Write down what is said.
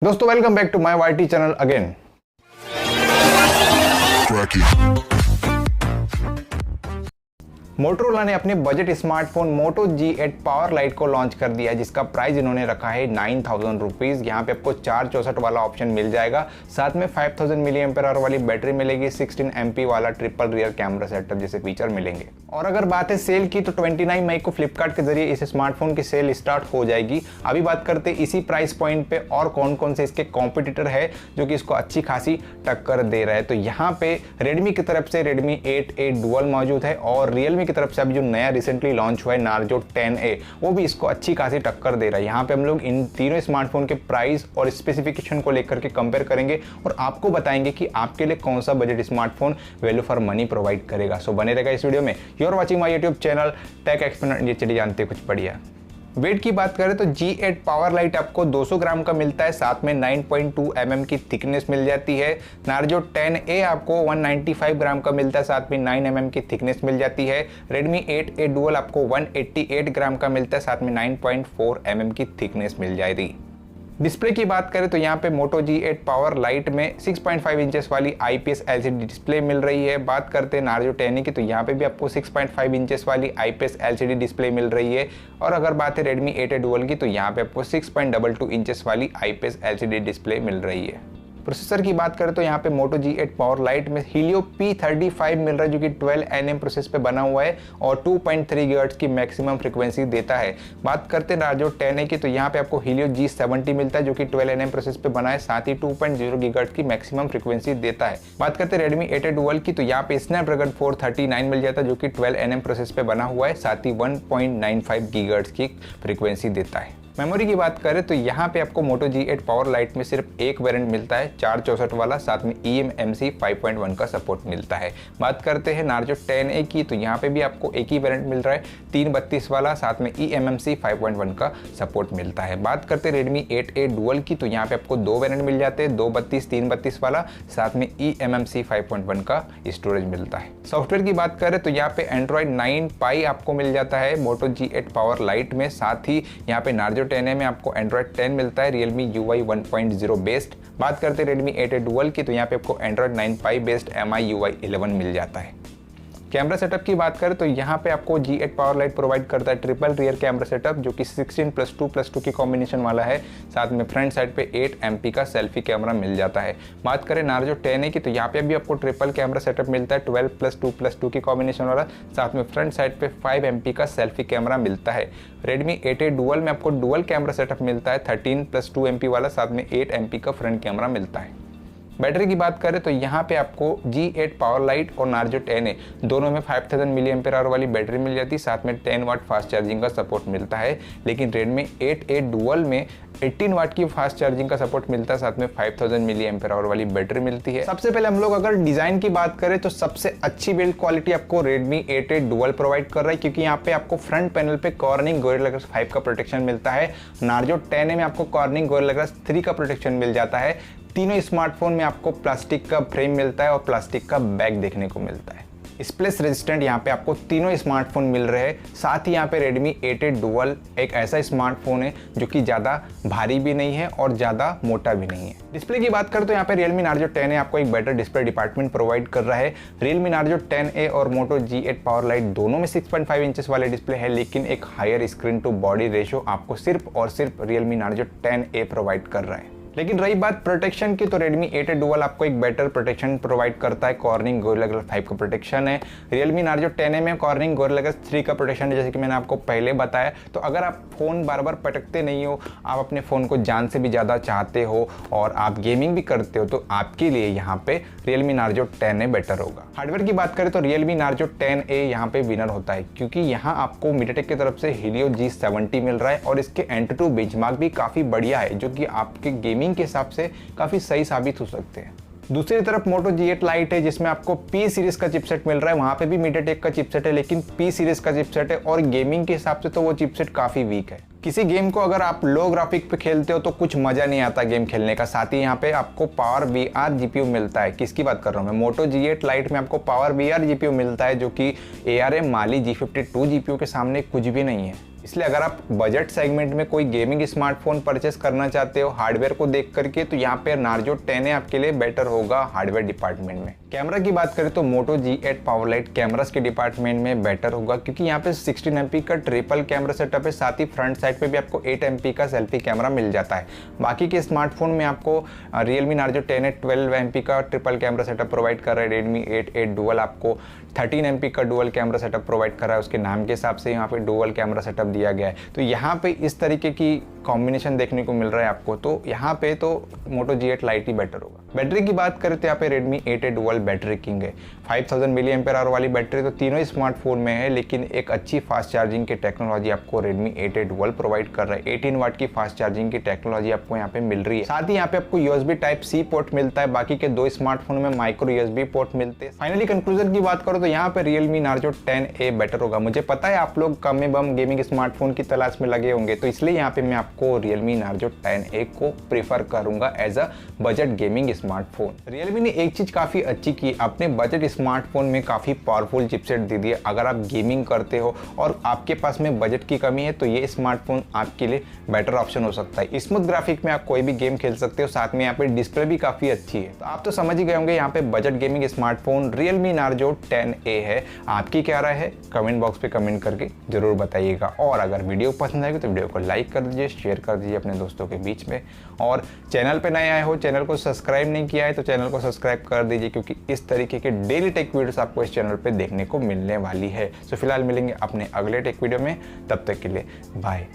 दोस्तों welcome back to my YT channel again. Motorola ने अपने budget smartphone Moto G8 power lite को launch कर दिया है, जिसका प्राइस इन्होंने रखा है 9000 रुपीज़। यहाँ पे आपको 464 वाला ऑप्शन मिल जाएगा, साथ में 5000 मिली एम्पेयर आवर वाली बैटरी मिलेगी, 16 MP वाला ट्रिपल रियर कैमरा सेटअप जैसे फीचर मिलेंगे। और अगर बात है सेल की तो 29 मई को फ्लिपकार्ट के जरिए इस स्मार्टफोन की सेल स्टार्ट हो जाएगी। अभी बात करते हैं इसी प्राइस पॉइंट पे और कौन कौन से इसके कॉम्पिटिटर है जो कि इसको अच्छी खासी टक्कर दे रहा है। तो यहाँ पे रेडमी की तरफ से Redmi 8A डुअल मौजूद है और Realme की तरफ से अभी जो नया रिसेंटली लॉन्च हुआ है Narzo 10A, वो भी इसको अच्छी खासी टक्कर दे रहा है। यहाँ पे हम लोग इन तीनों स्मार्टफोन के प्राइस और स्पेसिफिकेशन को लेकर के कंपेयर करेंगे और आपको बताएंगे कि आपके लिए कौन सा budget smartphone value for money provide करेगा। सो बने रहेगा इस वीडियो में। You are watching my YouTube channel tech expert. ये चलिए जानते हैं कुछ बढ़िया। वेट की बात करें तो G8 पावर लाइट आपको 200 ग्राम का मिलता है, साथ में 9.2 mm की थिकनेस मिल जाती है। Narzo 10A आपको 195 ग्राम का मिलता है, साथ में 9 mm की थिकनेस मिल जाती है। Redmi 8A डुअल आपको 188 ग्राम का मिलता है, साथ में 9.4 mm की थिकनेस मिल जाएगी। डिस्प्ले की बात करें तो यहाँ पे मोटो G8 पावर लाइट में 6.5 इंचेस वाली IPS LCD डिस्प्ले मिल रही है। बात करते हैं Narzo 10A की तो यहाँ पे भी आपको 6.5 इंचेस वाली IPS LCD डिस्प्ले मिल रही है। और अगर बात है Redmi 8A डुअल की तो यहाँ पे आपको 6.22 इंचेस वाली IPS LCD डिस्प्ले मिल रही है। प्रोसेसर की बात करें तो यहाँ पे मोटो G8 पावर लाइट में Helio P35 मिल रहा है जो कि 12 nm प्रोसेस पे बना हुआ है और 2.3 GHz की मैक्सिमम फ्रीक्वेंसी देता है। बात करते हैं Narzo 10A की तो यहाँ पे आपको Helio G70 मिलता है जो कि 12 nm प्रोसेस पे बना है, साथ ही 2.0 GHz की मैक्सिमम फ्रीक्वेंसी देता है। बात करते हैं Redmi 8A डुअल की तो यहाँ पे Snapdragon 439 मिल जाता है जो कि 12 nm प्रोसेस पे बना हुआ है, साथ ही 1.95 GHz की फ्रीक्वेंसी देता है। मेमोरी की बात करें तो यहाँ पे आपको मोटो G8 पावर लाइट में सिर्फ एक वेरिएंट मिलता है 464 वाला, साथ में eMMC 5.1 का सपोर्ट मिलता है। बात करते हैं Narzo 10A की तो यहाँ पे भी आपको एक ही वेरिएंट मिल रहा है 332 वाला, साथ में eMMC 5.1 का सपोर्ट मिलता है। बात करते हैं Redmi 8A डुअल की तो यहाँ पे आपको दो वेरिएंट मिल जाते हैं 232 332 वाला, साथ में eMMC 5.1 का स्टोरेज मिलता है। सॉफ्टवेयर की बात करें तो यहाँ पे Android 9 Pie आपको मिल जाता है मोटो G8 पावर लाइट में, साथ ही यहाँ पे Narzo 10A में आपको Android 10 मिलता है Realme UI 1.0 बेस्ड। बात करते हैं Redmi 8A डुअल की तो यहाँ पे आपको Android 9 Pie based MI UI 11 मिल जाता है। कैमरा सेटअप की बात करें तो यहाँ पे आपको G8 पावर लाइट प्रोवाइड करता है ट्रिपल रियर कैमरा सेटअप जो कि 16+2+2 की कॉम्बिनेशन वाला है, साथ में फ्रंट साइड पे 8 MP का सेल्फी कैमरा मिल जाता है। बात करें Narzo 10A की तो यहाँ पे भी आपको ट्रिपल कैमरा सेटअप मिलता है 12+2+2 की कॉम्बिनेशन वाला, साथ में फ्रंट साइड पे 5 MP का सेल्फी कैमरा मिलता है। Redmi 8A डुअल में आपको डुअल कैमरा सेटअप मिलता है 13+2 MP वाला, साथ में 8 MP का फ्रंट कैमरा मिलता है। बैटरी की बात करें तो यहाँ पे आपको G8 पावर लाइट और Narzo 10A दोनों में 5000 मिली एम्पेयर आवर वाली बैटरी मिल जाती है, साथ में 10 वाट फास्ट चार्जिंग का सपोर्ट मिलता है। लेकिन Redmi 8A डुअल में 18 वाट की फास्ट चार्जिंग का सपोर्ट मिलता है, साथ में 5000 मिली एम्पेयर आवर वाली बैटरी मिलती है। सबसे पहले हम लोग अगर डिजाइन की बात करें तो सबसे अच्छी बिल्ड क्वालिटी आपको Redmi 8A डुअल प्रोवाइड कर रहा है, क्योंकि यहाँ पे आपको फ्रंट पैनल पे Corning Gorilla Glass 5 का प्रोटेक्शन मिलता है। Narzo 10A में आपको Corning Gorilla Glass 3 का प्रोटेक्शन मिल जाता है। तीनों स्मार्टफोन में आपको प्लास्टिक का फ्रेम मिलता है और प्लास्टिक का बैग देखने को मिलता है। स्प्लैश रेजिस्टेंट यहाँ पे आपको तीनों स्मार्टफोन मिल रहे हैं। साथ ही यहाँ पे Redmi 8A डुअल एक ऐसा स्मार्टफोन है जो कि ज़्यादा भारी भी नहीं है और ज़्यादा मोटा भी नहीं है। डिस्प्ले की बात करें तो यहाँ पे Realme Narzo 10A आपको एक बेटर डिस्प्ले डिपार्टमेंट प्रोवाइड कर रहा है। Realme Narzo 10A और मोटो G8 पावर लाइट दोनों में 6.5 इंचेस वाले डिस्प्ले है, लेकिन एक higher screen to body ratio आपको सिर्फ और सिर्फ Realme Narzo 10A प्रोवाइड कर रहा है। लेकिन रही बात प्रोटेक्शन की तो Redmi 8A डुअल आपको एक बेटर प्रोटेक्शन प्रोवाइड करता है, Corning Gorilla Glass 5 का प्रोटेक्शन है। Realme Narzo 10A में Corning Gorilla Glass 3 का प्रोटेक्शन है, जैसे कि मैंने आपको पहले बताया। तो अगर आप फ़ोन बार बार पटकते नहीं हो, आप अपने फ़ोन को जान से भी ज़्यादा चाहते हो और आप गेमिंग भी करते हो, तो आपके लिए यहाँ पे Realme Narzo 10A बेटर होगा। हार्डवेयर की बात करें तो Realme Narzo 10A यहाँ पे विनर होता है, क्योंकि यहाँ आपको MediaTek की तरफ से Helio G70 मिल रहा है और इसके Antutu बेंचमार्क भी काफ़ी बढ़िया है, जो कि आपके गेमिंग के हिसाब से काफ़ी सही साबित हो सकते हैं। दूसरी तरफ मोटो G8 लाइट है जिसमें आपको P सीरीज का चिपसेट मिल रहा है, वहाँ पे भी MediaTek का चिपसेट है, लेकिन P सीरीज का चिपसेट है और गेमिंग के हिसाब से तो वो चिपसेट काफ़ी वीक है। किसी गेम को अगर आप लो ग्राफिक पे खेलते हो तो कुछ मज़ा नहीं आता गेम खेलने का। साथ ही यहाँ पे आपको पावर VR GPU मिलता है। किसकी बात कर रहा हूँ मैं, मोटो G8 लाइट में आपको पावर VR GPU मिलता है, जो कि ARM Mali G52 GPU के सामने कुछ भी नहीं है। इसलिए अगर आप बजट सेगमेंट में कोई गेमिंग स्मार्टफोन परचेस करना चाहते हो हार्डवेयर को देख करके, तो यहाँ पे नार्जो 10A आपके लिए बेटर होगा हार्डवेयर डिपार्टमेंट में। कैमरा की बात करें तो मोटो G8 पावर लाइट कैमरास के डिपार्टमेंट में बेटर होगा, क्योंकि यहाँ पे 16 MP का ट्रिपल कैमरा सेटअप है, साथ ही फ्रंट साइड पे भी आपको 8 MP का सेल्फी कैमरा मिल जाता है। बाकी के स्मार्टफोन में आपको Realme Narzo 10A 12 MP का ट्रिपल कैमरा सेटअप प्रोवाइड कर रहा है, Redmi 8A डुअल आपको 13 MP का डुअल कैमरा सेटअप प्रोवाइड कर रहा है, उसके नाम के हिसाब से यहाँ पे डुअल कैमरा सेटअप दिया गया है। तो यहाँ पे इस तरीके की कॉम्बिनेशन देखने को मिल रहा है आपको, तो यहाँ पे तो मोटो G8 लाइट ही बेटर होगा। बैटरी की बात करें तो यहाँ पे Redmi 8A dual battery king है, 5000 mAh वाली बैटरी तो तीनों ही स्मार्टफोन में है, लेकिन एक अच्छी फास्ट चार्जिंग की टेक्नोलॉजी आपको Redmi 8A डुअल प्रोवाइड कर रहा है। 18 वाट की फास्ट चार्जिंग की टेक्नोलॉजी आपको यहाँ पे मिल रही है। साथ ही यहाँ पे आपको USB Type-C पोर्ट मिलता है, बाकी के 2 स्मार्टफोन में माइक्रो USB पोर्ट मिलते हैं। फाइनली कंक्लूजन की बात करो तो यहाँ पे Realme Narzo 10A बेटर होगा। मुझे पता है आप लोग कम में बम गेमिंग स्मार्टफोन की तलाश में लगे होंगे, तो इसलिए यहाँ पे मैं आपको Realme Narzo 10A को प्रीफर करूंगा as a budget gaming smartphone. Realme ने एक चीज काफी अच्छी की, अपने बजट स्मार्टफोन में काफी पावरफुल चिपसेट दे दिए। अगर आप गेमिंग करते हो और आपके पास में बजट की कमी है तो ये स्मार्टफोन आपके लिए बेटर ऑप्शन हो सकता है। स्मूथ ग्राफिक में आप कोई भी गेम खेल सकते हो, साथ में यहाँ पे डिस्प्ले भी काफी अच्छी है। तो आप तो समझ ही गए होंगे यहाँ पे budget gaming smartphone Realme Narzo 10A है। आपकी क्या राय है कमेंट बॉक्स पे कमेंट करके जरूर बताइएगा, और अगर वीडियो पसंद आएगी तो वीडियो को लाइक कर दीजिए, शेयर कर दीजिए अपने दोस्तों के बीच में, और चैनल पे नए आए हो, चैनल को सब्सक्राइब नहीं किया है तो चैनल को सब्सक्राइब कर दीजिए, क्योंकि इस तरीके के डेली टेक वीडियोस आपको इस चैनल पे देखने को मिलने वाली है। तो फिलहाल मिलेंगे अपने अगले टेक वीडियो में, तब तक के लिए बाय।